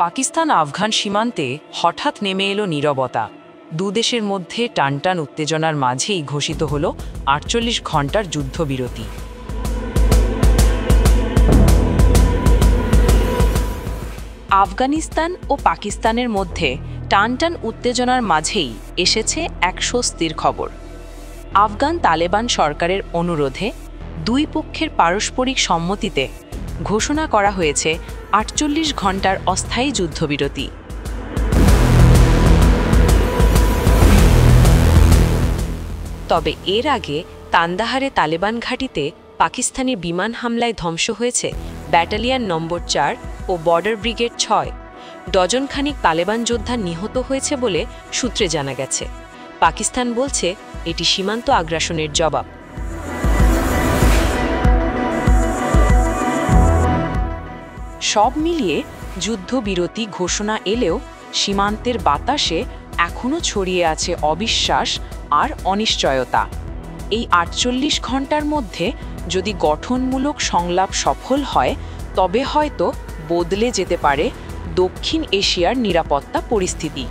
পাকিস্তান আফগান সীমান্তে হঠাৎ নেমে এলো নীরবতা। দুদেশের মধ্যে টানটান উত্তেজনার মাঝেই ঘোষিত হলো ৪৮ ঘণ্টার যুদ্ধবিরতি। আফগানিস্তান ও পাকিস্তানের মধ্যে টানটান উত্তেজনার মাঝেই এসেছে এক স্বস্তির খবর। আফগান তালেবান সরকারের অনুরোধে দুই পক্ষের পারস্পরিক সম্মতিতে ঘোষণা করা হয়েছে ৪৮ ঘণ্টার অস্থায়ী যুদ্ধবিরতি। তবে এর আগে কান্দাহারে তালেবান ঘাঁটিতে পাকিস্তানি বিমান হামলায় ধ্বংস হয়েছে ব্যাটালিয়ন নম্বর ৪ ও বর্ডার ব্রিগেড ৬। ডজনখানিক তালেবান যোদ্ধা নিহত হয়েছে বলে সূত্রে জানা গেছে। পাকিস্তান বলছে এটি সীমান্ত আগ্রাসনের জবাব। সব মিলিয়ে যুদ্ধবিরতি ঘোষণা এলেও সীমান্তের বাতাসে এখনও ছড়িয়ে আছে অবিশ্বাস আর অনিশ্চয়তা। এই ৪৮ ঘণ্টার মধ্যে যদি গঠনমূলক সংলাপ সফল হয়, তবে হয়তো বদলে যেতে পারে দক্ষিণ এশিয়ার নিরাপত্তা পরিস্থিতি।